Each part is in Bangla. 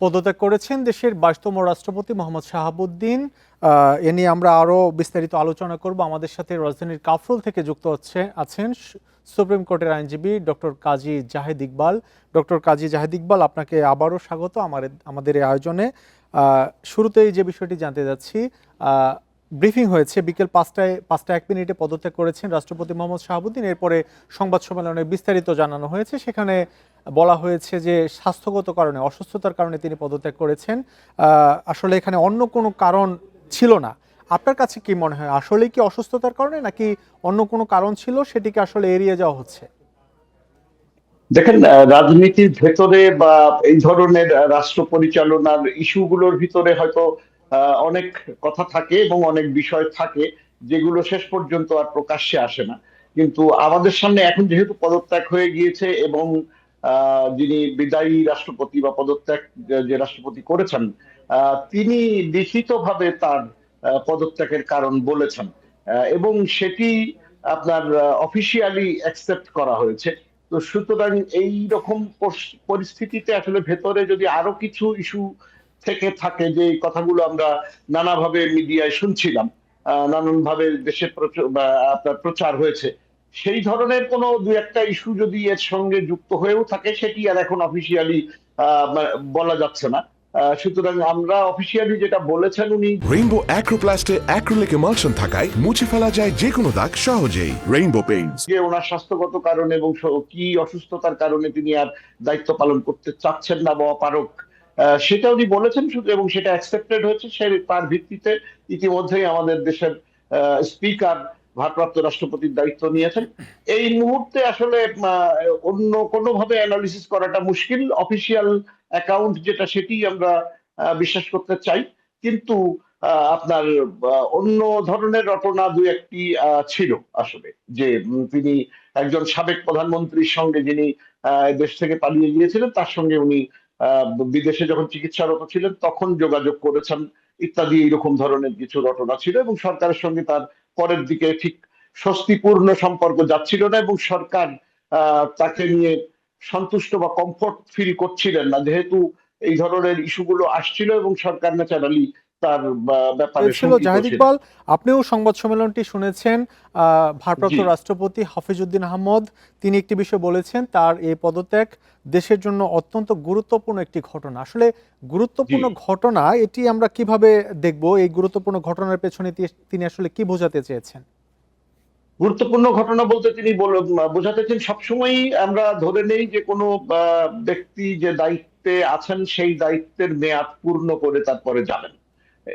পদত্যাগ করেছেন দেশের 22তম রাষ্ট্রপতি মোহাম্মদ শাহাবুদ্দিন। এ নিয়ে আমরা আরো বিস্তারিত আলোচনা করব। আমাদের সাথে রাজধানীর কাফরুল থেকে যুক্ত আছেন সুপ্রিম কোর্টের আইনজীবী ডক্টর কাজী জাহেদ ইকবাল। ডক্টর কাজী জাহেদ ইকবাল, আপনাকে আবারও স্বাগত আমাদের এই আয়োজনে। শুরুতেই যে বিষয়টি জানতে যাচ্ছি, ব্রিফিং হয়েছে বিকেল 5টা 1 মিনিটে পদত্যাগ করেছেন রাষ্ট্রপতি মোহাম্মদ শাহাবুদ্দিন। এরপরে সংবাদ সম্মেলনে বিস্তারিত জানানো হয়েছে। সেখানে বলা হয়েছে যে স্বাস্থ্যগত কারণে, অসুস্থতার কারণে তিনি পদত্যাগ করেছেন। আসলে এখানে অন্য কোনো কারণ ছিল না। আপনার কাছে কি মনে হয়, আসলে কি অসুস্থতার কারণে নাকি অন্য কোনো কারণ ছিল, সেটিকে আসলে এড়িয়ে যাওয়া হচ্ছে? দেখেন, রাজনীতির ভেতরে বা এই ধরনের রাষ্ট্র পরিচালনার ইস্যুগুলোর ভিতরে হয়তো অনেক কথা থাকে এবং অনেক বিষয় থাকে যেগুলো শেষ পর্যন্ত আর প্রকাশ্যে আসে না। কিন্তু আমাদের সামনে এখন যেহেতু পদত্যাগ হয়ে গিয়েছে এবং যিনি বিদায়ী রাষ্ট্রপতি বা পদত্যাগ যে রাষ্ট্রপতি করেছেন, তিনি লিখিতভাবে তার পদত্যাগের কারণ বলেছেন, এবং সেটি আপনার অফিসিয়ালি অ্যাকসেপ্ট করা হয়েছে। তো সুতরাং এই রকম পরিস্থিতিতে আসলে ভেতরে যদি আরো কিছু ইস্যু থেকে থাকে, যে এই কথাগুলো আমরা নানাভাবে মিডিয়ায় শুনছিলাম, নানানভাবে দেশে আপনার প্রচার হয়েছে, সেই ধরনের কোনো দু একটা ইস্যু যদি এর সঙ্গে যুক্ত হয়েও থাকে, সেটি আর এখন অফিসিয়ালি বলা যাচ্ছে না। সুতরাং আমরা অফিসিয়ালি যেটা বলেছেন উনি, রেইনবো অ্যাক্রোপ্লাস্টে অ্যাক্রিলিক এমালশন থাকায় মুছে ফেলা যায় যে কোনো দাগ সহজেই। Rainbow Paints. যে ওনার স্বাস্থ্যগত কারণে এবং কি অসুস্থতার কারণে তিনি আর দায়িত্ব পালন করতে চাচ্ছেন না বা অপারগ, সেটা উনি বলেছেন শুধু, এবং সেটা অ্যাকসেপ্টেড হয়েছে। সে তার ভিত্তিতে ইতিমধ্যেই আমাদের দেশের স্পিকার ভারপ্রাপ্ত রাষ্ট্রপতির দায়িত্ব নিয়েছেন। এই মুহূর্তে আসলে অন্য কোনোভাবে অ্যানালিসিস করাটা মুশকিল। অফিসিয়াল অ্যাকাউন্ট যেটা, সেটি আমরা বিশ্বাস করতে চাই। কিন্তু আপনার অন্য ধরনের রটনা দু একটি ছিল আসলে, যে তিনি একজন সাবেক প্রধানমন্ত্রীর সঙ্গে, যিনি দেশ থেকে পালিয়ে গিয়েছিলেন, তার সঙ্গে উনি বিদেশে যখন চিকিৎসারত ছিলেন তখন যোগাযোগ করেছেন ইত্যাদি, এইরকম ধরনের কিছু ঘটনা ছিল। এবং সরকারের সঙ্গে তার পরের দিকে ঠিক স্বস্তিপূর্ণ সম্পর্ক যাচ্ছিল না, এবং সরকার তাকে নিয়ে সন্তুষ্ট বা কমফোর্ট ফিল করছিলেন না, যেহেতু এই ধরনের ইস্যুগুলো আসছিল এবং সরকার ন্যাচারালি তার ব্যাপারে ছিল শঙ্কিত জাহেদ ছিল। ইকবাল, আপনিও সংবাদ সম্মেলনটি শুনেছেন। জি, ভারপ্রাপ্ত রাষ্ট্রপতি হাফিজউদ্দিন আহমদ তিনি একটি বিষয় বলেছেন, তার এই পদত্যাগ দেশের জন্য অত্যন্ত গুরুত্বপূর্ণ একটি ঘটনা। আসলে জি, গুরুত্বপূর্ণ ঘটনা এটি আমরা কিভাবে দেখব? এই গুরুত্বপূর্ণ ঘটনার পেছনে তিনি আসলে কি বোঝাতে চেয়েছেন? গুরুত্বপূর্ণ ঘটনা বলতে তিনি বোঝাতে চান, সবসময়ই আমরা ধরে নেই যে কোনো ব্যক্তি যে দায়িত্বে আছেন সেই দায়িত্বের মেয়াদ পূর্ণ করে তারপরে যাবেন,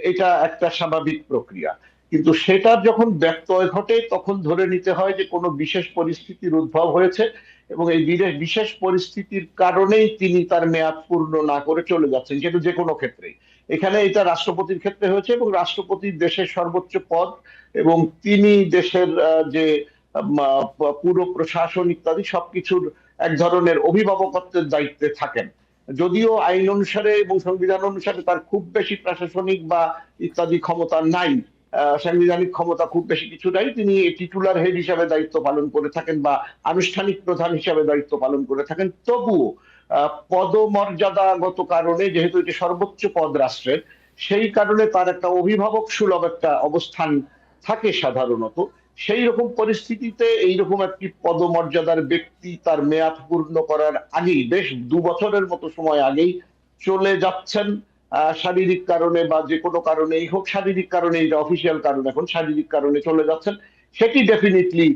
এটা একটা স্বাভাবিক প্রক্রিয়া। কিন্তু সেটার যখন ব্যত্যয় ঘটে, তখন ধরে নিতে হয় যে কোনো বিশেষ পরিস্থিতির উদ্ভব হয়েছে, এবং এই বিশেষ পরিস্থিতির কারণেই তিনি তার মেয়াদ পূর্ণ না করে চলে যাচ্ছেন, সেটা যে কোনো ক্ষেত্রেই। এখানে এটা রাষ্ট্রপতির ক্ষেত্রে হয়েছে, এবং রাষ্ট্রপতি দেশের সর্বোচ্চ পদ, এবং তিনি দেশের যে পুরো প্রশাসন ইত্যাদি সবকিছুর এক ধরনের অভিভাবকত্বের দায়িত্বে থাকেন। যদিও আইন অনুসারে এবং সংবিধান অনুসারে তার খুব বেশি প্রশাসনিক বা ইত্যাদি ক্ষমতা নাই, সাংবিধানিক ক্ষমতা খুব বেশি কিছু নাই, তিনি টিটুলার হেড হিসাবে দায়িত্ব পালন করে থাকেন বা আনুষ্ঠানিক প্রধান হিসাবে দায়িত্ব পালন করে থাকেন। তবুও পদমর্যাদাগত কারণে, যেহেতু এটি সর্বোচ্চ পদ রাষ্ট্রের, সেই কারণে তার একটা অভিভাবক সুলভ একটা অবস্থান থাকে সাধারণত। সেই রকম পরিস্থিতিতে এইরকম একটি পদমর্যাদার ব্যক্তি তার মেয়াদ পূর্ণ করার আগেই, বেশ 2 বছরের মতো সময় আগেই চলে যাচ্ছেন, শারীরিক কারণে বা যে কোনো কারণেই হোক, শারীরিক কারণে, এটা অফিসিয়াল কারণ, এখন শারীরিক কারণে চলে যাচ্ছেন, সেটি ডেফিনেটলি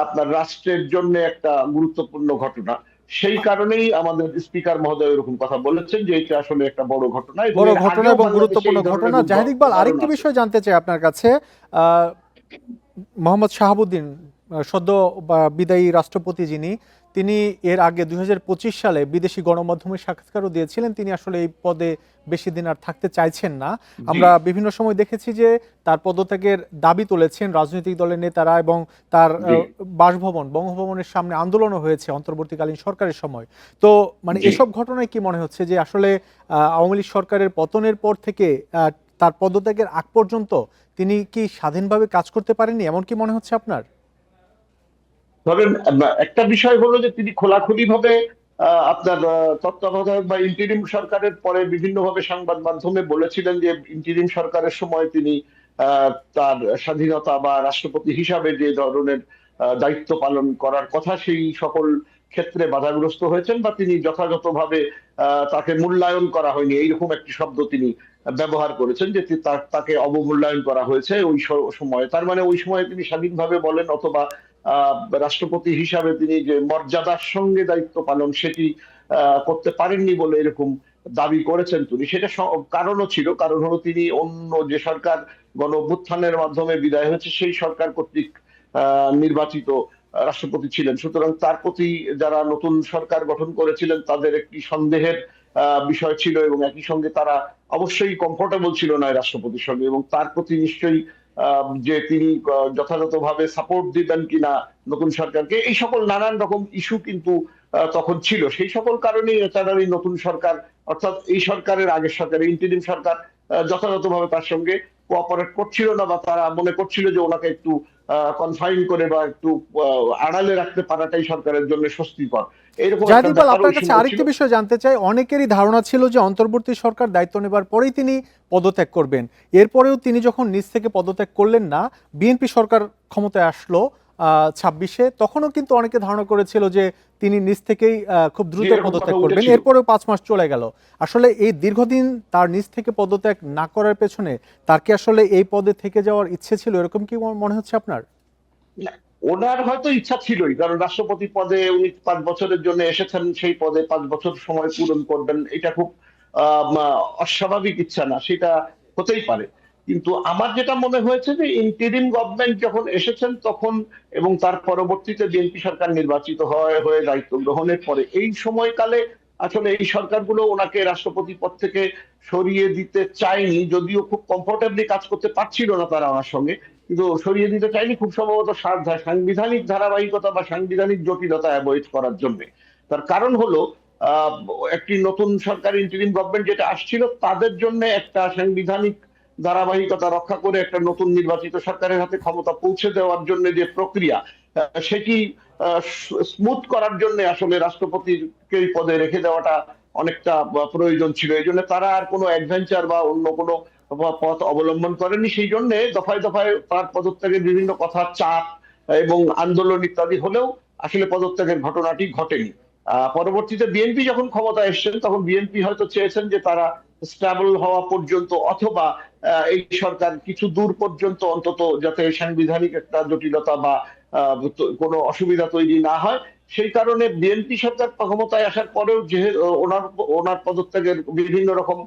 আপনার রাষ্ট্রের জন্য একটা গুরুত্বপূর্ণ ঘটনা। সেই কারণেই আমাদের স্পিকার মহোদয় এরকম কথা বলেছেন যে এটা আসলে একটা বড় ঘটনা, এবং বড় এর ঘটনা আগেও এবং বাংলাদেশে গুরুত্বপূর্ণ এই ধরনের ঘটনা। জাহেদ ইকবাল, উদাহরণ আরেকটি আছে। বিষয় জানতে চাই আপনার কাছে। আহ, মোহাম্মদ শাহাবুদ্দিন, সদ্য বিদায়ী রাষ্ট্রপতি যিনি, তিনি এর আগে 2025 সালে বিদেশি গণমাধ্যমের সাক্ষাৎকারও দিয়েছিলেন তিনি আসলে এই পদে বেশি দিন আর থাকতে চাইছেন না। জি, আমরা বিভিন্ন সময় দেখেছি যে তার পদত্যাগের দাবি তুলেছেন রাজনৈতিক দলের নেতারা, এবং তার জি, বাসভবন বঙ্গভবনের সামনে আন্দোলনও হয়েছে অন্তর্বর্তীকালীন সরকারের সময়। তো মানে জি। এসব ঘটনায় কি মনে হচ্ছে যে আসলে আওয়ামী লীগ সরকারের পতনের পর থেকে তার পদত্যাগের আগ পর্যন্ত তিনি কি স্বাধীনভাবে কাজ করতে পারেননি, এমন কি মনে হচ্ছে আপনার? ধরেন, একটা বিষয় হলো যে তিনি খোলাখুলি ভাবে আপনার তত্ত্বাবধায়ক বা ইন্টিরিম সরকারের পরে বিভিন্নভাবে সংবাদ মাধ্যমে বলেছিলেন যে ইন্টিরিম সরকারের সময় তিনি তার স্বাধীনতা বা রাষ্ট্রপতি হিসাবে যে ধরনের দায়িত্ব পালন করার কথা সেই সকল ক্ষেত্রে বাধাগ্রস্ত হয়েছেন, বা তিনি যথাযথভাবে তাকে মূল্যায়ন করা হয়নি, এইরকম একটি শব্দ তিনি ব্যবহার করেছেন, যে তাকে অবমূল্যায়ন করা হয়েছে ওই সময়ে। তার মানে ওই সময় তিনি স্বাধীনভাবে বলেন অথবা রাষ্ট্রপতি হিসাবে তিনি যে মর্যাদার সঙ্গে দায়িত্ব পালন সেটি করতে পারেননি বলে এরকম দাবি করেছেন তিনি। সেটা কারণও ছিল, কারণ হলো তিনি অন্য যে সরকার গণ অভ্যুত্থানের মাধ্যমে বিদায় হয়েছে সেই সরকার কর্তৃক নির্বাচিত রাষ্ট্রপতি ছিলেন। সুতরাং তার প্রতি যারা নতুন সরকার গঠন করেছিলেন তাদের একটি সন্দেহের বিষয় ছিল, এবং একই সঙ্গে তারা অবশ্যই কমফোর্টেবল ছিল না রাষ্ট্রপতির সঙ্গে, এবং তার প্রতি নিশ্চয়ই যে তিনি যথাযথভাবে সাপোর্ট দিবেন কিনা নতুন সরকারকে, এই সকল নানান রকম ইস্যু কিন্তু তখন ছিল। সেই সকল কারণেই এছাড়া এই নতুন সরকার, অর্থাৎ এই সরকারের আগের সরকার ইন্টিরিম সরকার যথাযথভাবে তার সঙ্গে কোঅপারেট করছিল না, বা তারা মনে করছিল যে ওনাকে একটু কনফাইন করে বা একটু আড়ালে রাখতে পারাটাই সরকারের জন্য স্বস্তিকর। এইরকম একটা জাহিদ ইকবাল, ব্যাপার আপনার ওই কাছে সময় আরেকটি ছিল। বিষয় জানতে চাই। অনেকেরই ধারণা ছিল যে অন্তর্বর্তী সরকার দায়িত্ব নেবার পরেই তিনি পদত্যাগ করবেন। এরপরেও তিনি যখন নিজ থেকে পদত্যাগ করলেন না, বিএনপি সরকার ক্ষমতায় আসলো 26-এ, তখনও কিন্তু অনেকে ধারণা করেছিল যে তিনি নিজ থেকেই খুব দ্রুত এরকম পদত্যাগ কথা করবেন। উঠেছিল। এরপরেও 5 মাস চলে গেল। আসলে এই দীর্ঘদিন তার নিজ থেকে পদত্যাগ না করার পেছনে তার কি আসলে এই পদে থেকে যাওয়ার ইচ্ছে ছিল, এরকম কি মনে হচ্ছে আপনার? না, ওনার হয়তো ইচ্ছা ছিলই, কারণ রাষ্ট্রপতি পদে উনি 5 বছরের জন্য এসেছেন, সেই পদে 5 বছর সময় পূরণ করবেন, এটা খুব অস্বাভাবিক ইচ্ছা না, সেটা হতেই পারে। কিন্তু আমার যেটা মনে হয়েছে যে ইন্টিরিম গভর্নমেন্ট যখন এসেছেন তখন, এবং তার পরবর্তীতে বিএনপি সরকার নির্বাচিত হয়ে দায়িত্ব গ্রহণের পরে এই সময়কালে আসলে এই সরকারগুলো ওনাকে রাষ্ট্রপতি পদ থেকে সরিয়ে দিতে চায়নি, যদিও খুব কমফোর্টেবলি কাজ করতে পারছিল না তারা ওনার সঙ্গে, কিন্তু সরিয়ে দিতে চাইনি খুব সম্ভবত সাংবিধানিক ধারাবাহিকতা বা সাংবিধানিক জটিলতা অ্যাভয়েড করার জন্য। তার কারণ হলো আহ, একটি নতুন সরকার ইন্টারিম গভর্নমেন্ট যেটা আসছিল তাদের জন্য একটা সাংবিধানিক ধারাবাহিকতা রক্ষা করে একটা নতুন নির্বাচিত সরকারের হাতে ক্ষমতা পৌঁছে দেওয়ার জন্য যে প্রক্রিয়া, সেটি স্মুথ করার জন্য আসলে রাষ্ট্রপতিকে এই পদে রেখে দেওয়াটা অনেকটা প্রয়োজন ছিল। এই জন্য তারা আর কোনো অ্যাডভেঞ্চার বা অন্য কোনো পথ অবলম্বন করেনি। সেই জন্য দফায় দফায় তার পদত্যাগের বিভিন্ন কথা, চাপ এবং আন্দোলন ইত্যাদি হলেও আসলে পদত্যাগের ঘটনাটি ঘটেনি। পরবর্তীতে বিএনপি যখন ক্ষমতা এসেছেন তখন বিএনপি হয়তো চেয়েছেন যে তারা স্টেবল হওয়া পর্যন্ত, অথবা এই সরকার কিছু দূর পর্যন্ত অন্তত যাতে সাংবিধানিক একটা জটিলতা বা কোনো অসুবিধা তৈরি না হয়, সেই কারণে বিএনপি সরকার ক্ষমতায় আসার পরেও যেহেতু ওনার ওনার পদত্যাগের বিভিন্ন রকম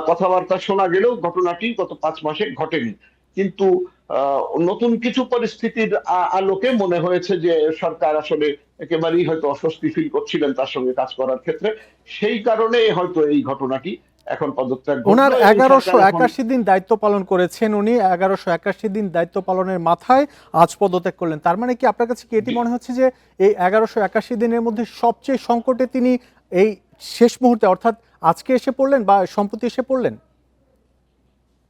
কথাবার্তা শোনা গেলেও ঘটনাটি গত 5 মাসে ঘটেনি। কিন্তু নতুন কিছু পরিস্থিতির আলোকে মনে হয়েছে যে সরকার আসলে একেবারেই হয়তো অস্বস্তি ফিল করছিলেন তার সঙ্গে কাজ করার ক্ষেত্রে, সেই কারণে হয়তো এই ঘটনাটি এখন পদত্যাগ ওনার ঘটলো, এবং সরকার এখন 1181 দিন দায়িত্ব পালন করেছেন উনি, 1181 দিন দায়িত্ব পালনের মাথায় আজ পদত্যাগ করলেন। তার মানে কি আপনার কাছে কি এটি মনে হচ্ছে যে এই 1181 দিনের মধ্যে সবচেয়ে সংকটে তিনি এই শেষ মুহূর্তে, অর্থাৎ আজকে এসে পড়লেন বা সম্প্রতি এসে পড়লেন?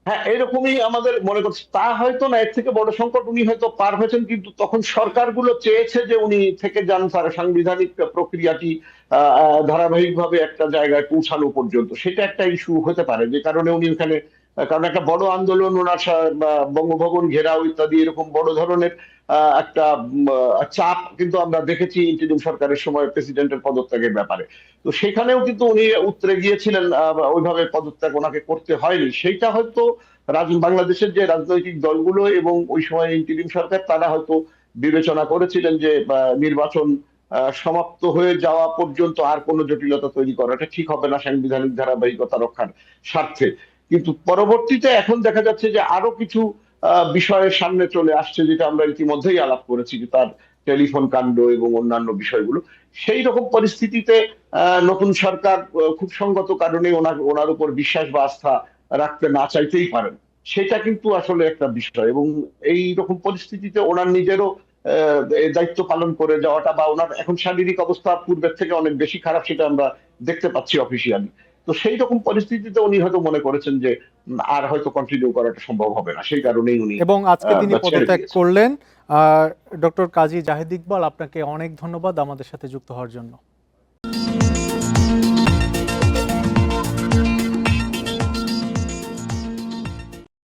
হ্যাঁ, এরকমই আমাদের মনে করছি। তা হয়তো না, এর থেকে বড় সংকট উনি হয়তো পার হয়েছেন, কিন্তু তখন সরকারগুলো চেয়েছে যে উনি থেকে যান তার সাংবিধানিক প্রক্রিয়াটি ধারাবাহিকভাবে একটা জায়গায় পৌঁছানো পর্যন্ত। সেটা একটা ইস্যু হতে পারে, যে কারণে উনি ওখানে, কারণ একটা বড় আন্দোলন ওনার বঙ্গভবন ঘেরাও ইত্যাদি এরকম বড় ধরনের একটা চাপ কিন্তু আমরা দেখেছি ইন্টারিম সরকারের সময় প্রেসিডেন্টের পদত্যাগের ব্যাপারে। তো সেখানেও কিন্তু উনি উতরে গিয়েছিলেন, ওইভাবে পদত্যাগ ওনাকে করতে হয়নি। সেইটা হয়তো বাংলাদেশের যে রাজনৈতিক দলগুলো এবং ওই সময় ইন্টারিম সরকার তারা হয়তো বিবেচনা করেছিলেন যে নির্বাচন সমাপ্ত হয়ে যাওয়া পর্যন্ত আর কোনো জটিলতা তৈরি করাটা ঠিক হবে না সাংবিধানিক ধারাবাহিকতা রক্ষার স্বার্থে। কিন্তু পরবর্তীতে এখন দেখা যাচ্ছে যে আরো কিছু বিষয়ের সামনে চলে আসছে, যেটা আমরা ইতিমধ্যেই আলাপ করেছি, যে তার টেলিফোন কাণ্ড এবং অন্যান্য বিষয়গুলো। সেই রকম পরিস্থিতিতে নতুন সরকার খুব সঙ্গত কারণে ওনার উপর বিশ্বাস বা আস্থা রাখতে না চাইতেই পারেন। সেটা কিন্তু আসলে একটা বিষয়, এবং এই রকম পরিস্থিতিতে ওনার নিজেরও এই দায়িত্ব পালন করে যাওয়াটা, বা ওনার এখন শারীরিক অবস্থা পূর্বের থেকে অনেক বেশি খারাপ, সেটা আমরা দেখতে পাচ্ছি অফিসিয়ালি। তো সেই রকম পরিস্থিতিতে উনি হয়তো মনে করেছেন যে আর হয়তো কন্টিনিউ করাটা সম্ভব হবে না, সেই কারণেই উনি এবং আজকে তিনি ছেড়ে পদত্যাগ দিয়েছেন। করলেন। ডক্টর কাজী জাহিদ ইকবাল, আপনাকে অনেক ধন্যবাদ আমাদের সাথে যুক্ত হওয়ার জন্য।